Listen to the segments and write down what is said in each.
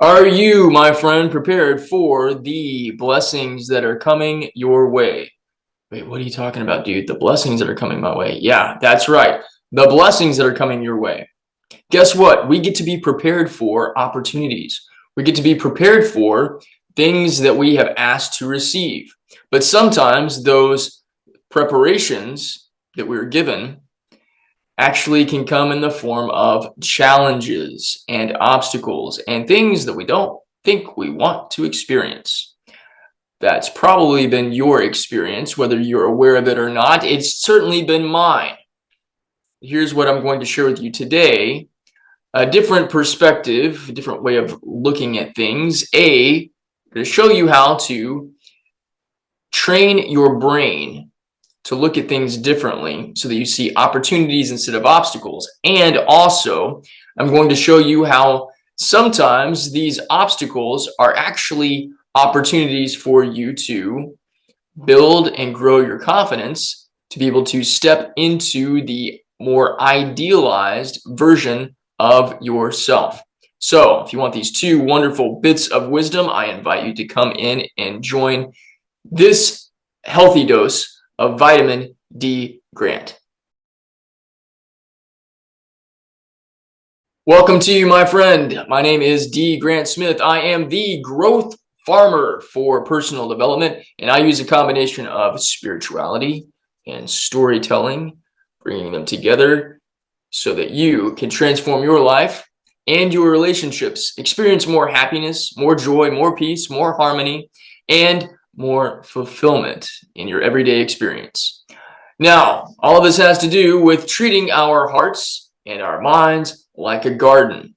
Are you, my friend, prepared for the blessings that are coming your way? Wait, what are you talking about, dude? The blessings that are coming my way. Yeah, that's right. The blessings that are coming your way. Guess what? We get to be prepared for opportunities. We get to be prepared for things that we have asked to receive. But sometimes those preparations that we were given actually can come in the form of challenges and obstacles and things that we don't think we want to experience. That's probably been your experience, whether you're aware of it or not. It's certainly been mine. Here's what I'm going to share with you today. A different perspective, a different way of looking at things. To show you how to train your brain to look at things differently so that you see opportunities instead of obstacles. And also, I'm going to show you how sometimes these obstacles are actually opportunities for you to build and grow your confidence to be able to step into the more idealized version of yourself. So if you want these two wonderful bits of wisdom, I invite you to come in and join this healthy dose of vitamin D Grant. Welcome to you, my friend. My name is D. Grant Smith. I am the growth farmer for personal development, and I use a combination of spirituality and storytelling, bringing them together so that you can transform your life and your relationships, experience more happiness, more joy, more peace, more harmony, and more fulfillment in your everyday experience. Now, all of this has to do with treating our hearts and our minds like a garden.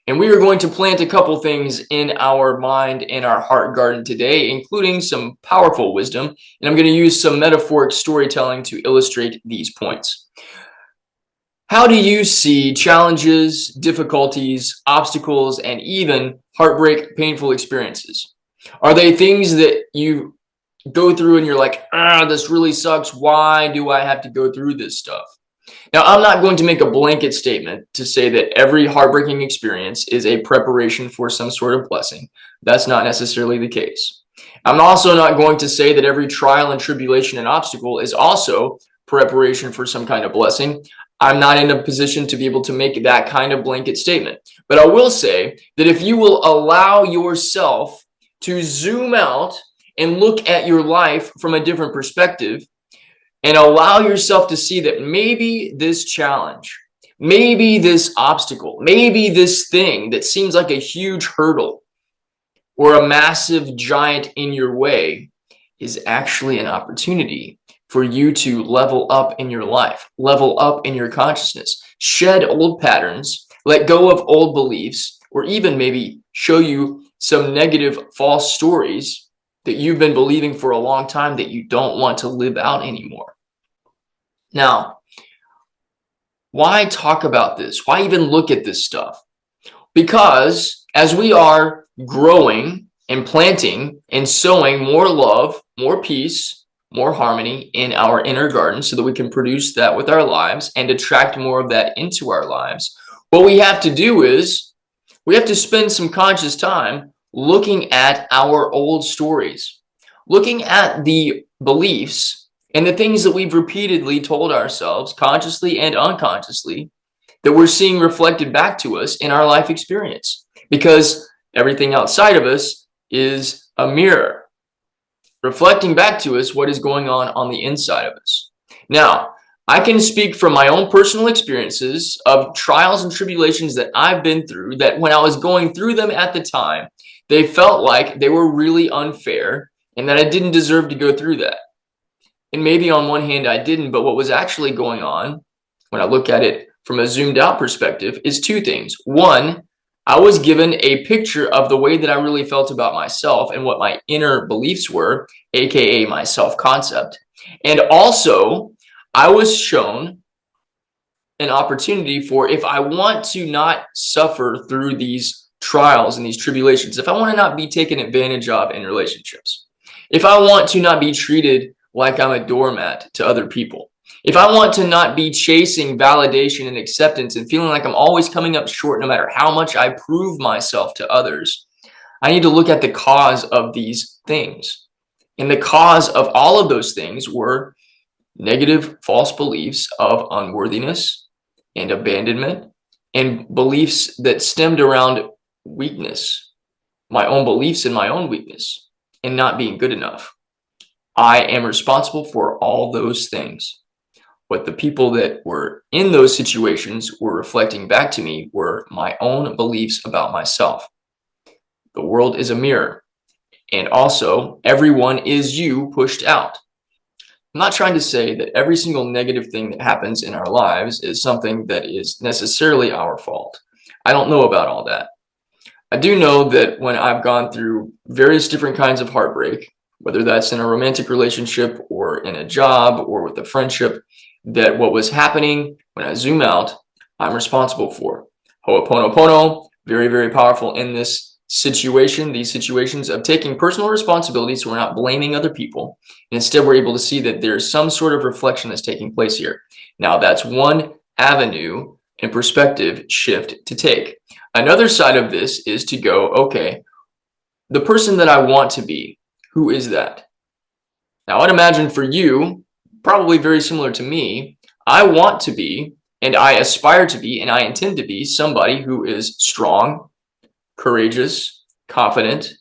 And we are going to plant a couple things in our mind and our heart garden today, including some powerful wisdom. And I'm going to use some metaphoric storytelling to illustrate these points. How do you see challenges, difficulties, obstacles, and even heartbreak, painful experiences? Are they things that you go through and you're like, this really sucks. Why do I have to go through this stuff? Now, I'm not going to make a blanket statement to say that every heartbreaking experience is a preparation for some sort of blessing. That's not necessarily the case. I'm also not going to say that every trial and tribulation and obstacle is also preparation for some kind of blessing. I'm not in a position to be able to make that kind of blanket statement. But I will say that if you will allow yourself to zoom out and look at your life from a different perspective and allow yourself to see that maybe this challenge, maybe this obstacle, maybe this thing that seems like a huge hurdle or a massive giant in your way is actually an opportunity for you to level up in your life, level up in your consciousness, shed old patterns, let go of old beliefs, or even maybe show you some negative false stories that you've been believing for a long time that you don't want to live out anymore. Now, why talk about this? Why even look at this stuff? Because as we are growing and planting and sowing more love, more peace, more harmony in our inner garden so that we can produce that with our lives and attract more of that into our lives, what we have to do is we have to spend some conscious time looking at our old stories, looking at the beliefs and the things that we've repeatedly told ourselves, consciously and unconsciously, that we're seeing reflected back to us in our life experience. Because everything outside of us is a mirror, reflecting back to us what is going on the inside of us. Now, I can speak from my own personal experiences of trials and tribulations that I've been through, that when I was going through them at the time, they felt like they were really unfair and that I didn't deserve to go through that. And maybe on one hand I didn't, but what was actually going on when I look at it from a zoomed out perspective is two things. One, I was given a picture of the way that I really felt about myself and what my inner beliefs were, aka my self-concept. And also, I was shown an opportunity for, if I want to not suffer through these trials and these tribulations, if I want to not be taken advantage of in relationships, if I want to not be treated like I'm a doormat to other people, if I want to not be chasing validation and acceptance and feeling like I'm always coming up short no matter how much I prove myself to others, I need to look at the cause of these things. And the cause of all of those things were negative false beliefs of unworthiness and abandonment, and beliefs that stemmed around weakness, my own beliefs in my own weakness and not being good enough. I am responsible for all those things. What the people that were in those situations were reflecting back to me were my own beliefs about myself. The world is a mirror, and also everyone is you pushed out. I'm not trying to say that every single negative thing that happens in our lives is something that is necessarily our fault. I don't know about all that. I do know that when I've gone through various different kinds of heartbreak, whether that's in a romantic relationship or in a job or with a friendship, that what was happening when I zoom out, I'm responsible for. Ho'oponopono, very, very powerful in this situation, these situations of taking personal responsibility, so we're not blaming other people. And instead, we're able to see that there's some sort of reflection that's taking place here. Now, that's one avenue and perspective shift to take. Another side of this is to go, okay, the person that I want to be, who is that? Now, I'd imagine for you, probably very similar to me, I want to be, and I aspire to be, and I intend to be somebody who is strong, courageous, confident,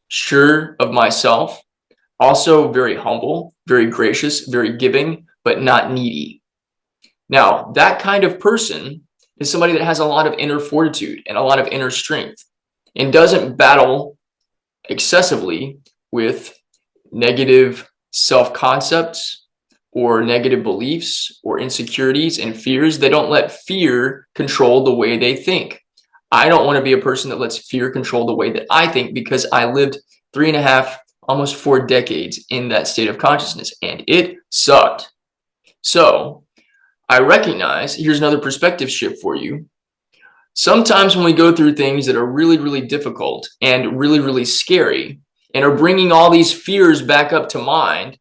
sure of myself, also very humble, very gracious, very giving, but not needy. Now, that kind of person is somebody that has a lot of inner fortitude and a lot of inner strength and doesn't battle excessively with negative self-concepts or negative beliefs or insecurities and fears. They don't let fear control the way they think. I don't want to be a person that lets fear control the way that I think, because I lived 3.5, almost 4 decades in that state of consciousness, and it sucked. So I recognize, here's another perspective shift for you. Sometimes when we go through things that are really, really difficult and really, really scary and are bringing all these fears back up to mind,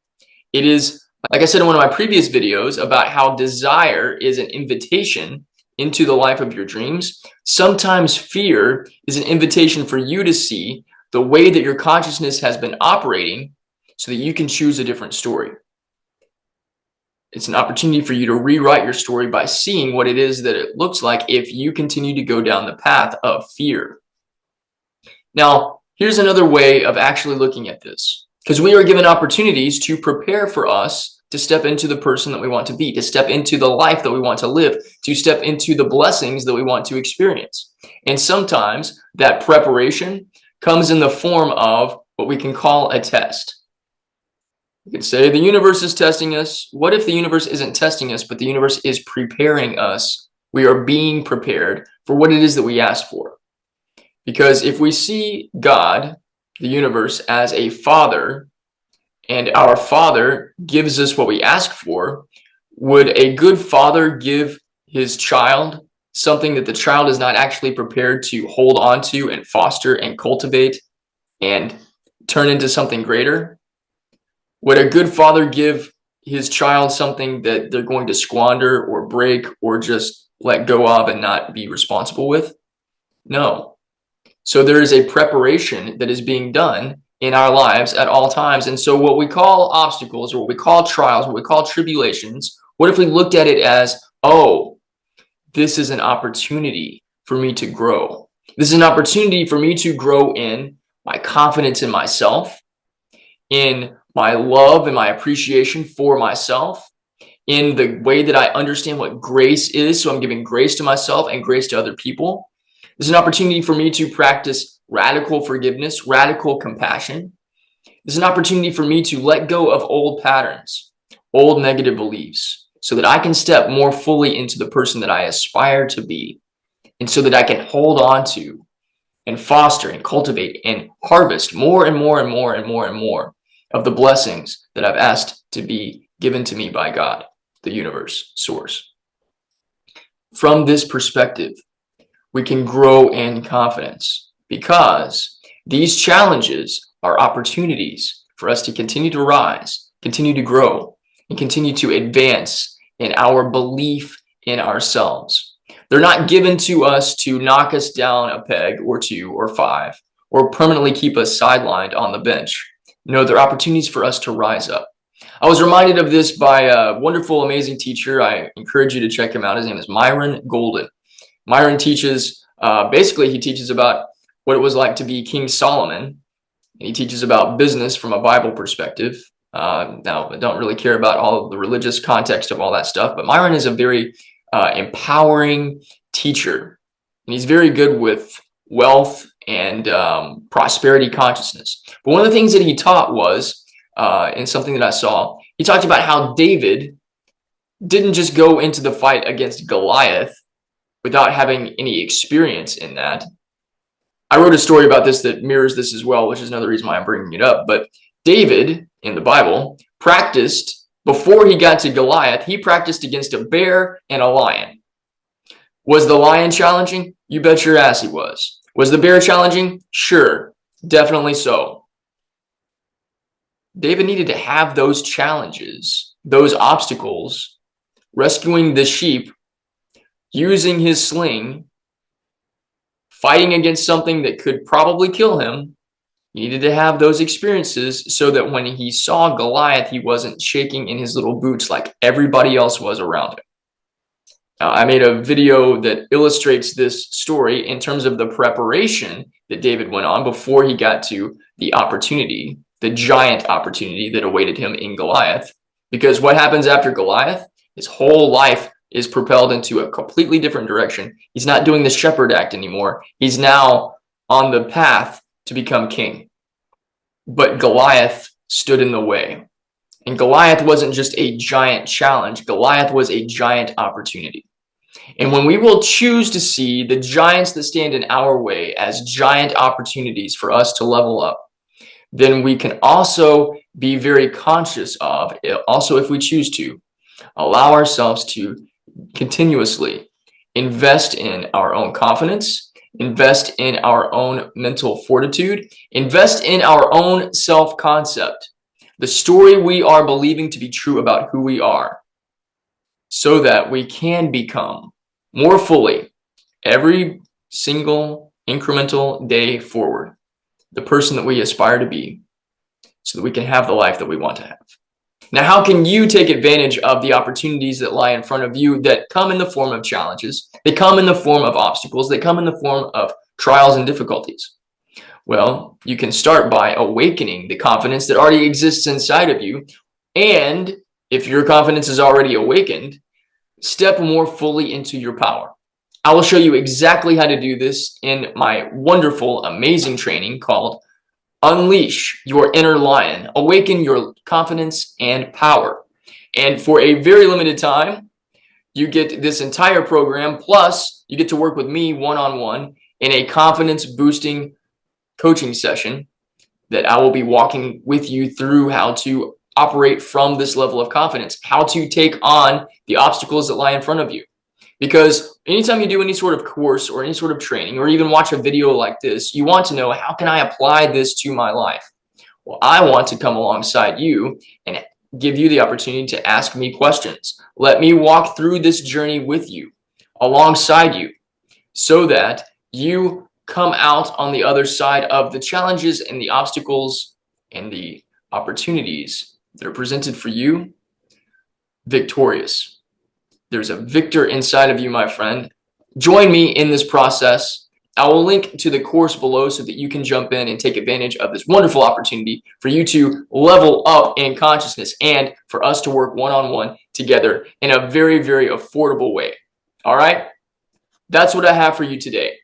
it is, like I said in one of my previous videos about how desire is an invitation into the life of your dreams. Sometimes fear is an invitation for you to see the way that your consciousness has been operating so that you can choose a different story. It's an opportunity for you to rewrite your story by seeing what it is that it looks like if you continue to go down the path of fear. Now, here's another way of actually looking at this, because we are given opportunities to prepare for us to step into the person that we want to be, to step into the life that we want to live, to step into the blessings that we want to experience. And sometimes that preparation comes in the form of what we can call a test. You could say the universe is testing us. What if the universe isn't testing us, but the universe is preparing us? We are being prepared for what it is that we ask for. Because if we see God, the universe, as a father, and our father gives us what we ask for, would a good father give his child something that the child is not actually prepared to hold on to and foster and cultivate and turn into something greater? Would a good father give his child something that they're going to squander or break or just let go of and not be responsible with? No. So there is a preparation that is being done in our lives at all times. And so what we call obstacles, or what we call trials, what we call tribulations, what if we looked at it as, oh, this is an opportunity for me to grow. This is an opportunity for me to grow in my confidence in myself, in my love and my appreciation for myself, in the way that I understand what grace is. So I'm giving grace to myself and grace to other people. This is an opportunity for me to practice radical forgiveness, radical compassion. This is an opportunity for me to let go of old patterns, old negative beliefs, so that I can step more fully into the person that I aspire to be, and so that I can hold on to and foster and cultivate and harvest more and more and more and more and more of the blessings that I've asked to be given to me by God, the universe, source. From this perspective, we can grow in confidence, because these challenges are opportunities for us to continue to rise, continue to grow, and continue to advance in our belief in ourselves. They're not given to us to knock us down a peg or 2 or 5, or permanently keep us sidelined on the bench. No, they're opportunities for us to rise up. I was reminded of this by a wonderful, amazing teacher. I encourage you to check him out. His name is Myron Golden. Myron teaches, basically he teaches about what it was like to be King Solomon. And he teaches about business from a Bible perspective. Now, I don't really care about all of the religious context of all that stuff, but Myron is a very empowering teacher. And he's very good with wealth and prosperity consciousness. But one of the things that he taught was, and something that I saw, he talked about how David didn't just go into the fight against Goliath without having any experience in that. I wrote a story about this that mirrors this as well, which is another reason why I'm bringing it up. But David in the Bible practiced, before he got to Goliath, he practiced against a bear and a lion. Was the lion challenging? You bet your ass he was. Was the bear challenging? Sure, definitely so. David needed to have those challenges, those obstacles, rescuing the sheep, using his sling, fighting against something that could probably kill him. He needed to have those experiences so that when he saw Goliath, he wasn't shaking in his little boots like everybody else was around him. I made a video that illustrates this story in terms of the preparation that David went on before he got to the opportunity, the giant opportunity that awaited him in Goliath. Because what happens after Goliath? His whole life is propelled into a completely different direction. He's not doing the shepherd act anymore. He's now on the path to become king. But Goliath stood in the way. And Goliath wasn't just a giant challenge. Goliath was a giant opportunity. And when we will choose to see the giants that stand in our way as giant opportunities for us to level up, then we can also be very conscious of, also if we choose to, allow ourselves to continuously invest in our own confidence, invest in our own mental fortitude, invest in our own self-concept, the story we are believing to be true about who we are, so that we can become more fully every single incremental day forward the person that we aspire to be, so that we can have the life that we want to have. Now, how can you take advantage of the opportunities that lie in front of you that come in the form of challenges? They come in the form of obstacles. They come in the form of trials and difficulties. Well, you can start by awakening the confidence that already exists inside of you. And if your confidence is already awakened, step more fully into your power. I will show you exactly how to do this in my wonderful, amazing training called Unleash Your Inner Lion, Awaken Your Confidence and Power. And for a very limited time, you get this entire program, plus you get to work with me one-on-one in a confidence boosting coaching session that I will be walking with you through how to operate from this level of confidence, how to take on the obstacles that lie in front of you. Because anytime you do any sort of course or any sort of training, or even watch a video like this, you want to know, how can I apply this to my life? Well, I want to come alongside you and give you the opportunity to ask me questions. Let me walk through this journey with you, alongside you, so that you come out on the other side of the challenges and the obstacles and the opportunities that are presented for you victorious. There's a victor inside of you, my friend. Join me in this process. I will link to the course below so that you can jump in and take advantage of this wonderful opportunity for you to level up in consciousness and for us to work one-on-one together in a very, very affordable way. All right? That's what I have for you today.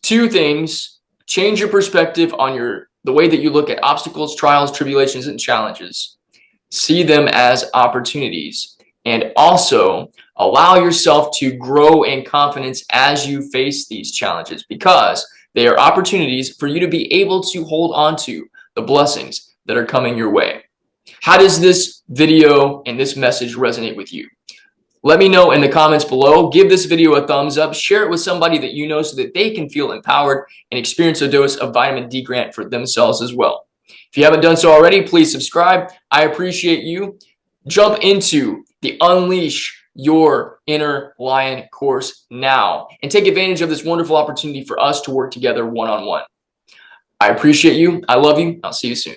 2 things: change your perspective on the way that you look at obstacles, trials, tribulations, and challenges. See them as opportunities, and also allow yourself to grow in confidence as you face these challenges, because they are opportunities for you to be able to hold on to the blessings that are coming your way. How does this video and this message resonate with you? Let me know in the comments below. Give this video a thumbs up. Share it with somebody that you know so that they can feel empowered and experience a dose of VitaminDGrant for themselves as well. If you haven't done so already, please subscribe. I appreciate you. Jump into the Unleash Your Inner Lion course now and take advantage of this wonderful opportunity for us to work together one-on-one. I appreciate you. I love you. I'll see you soon.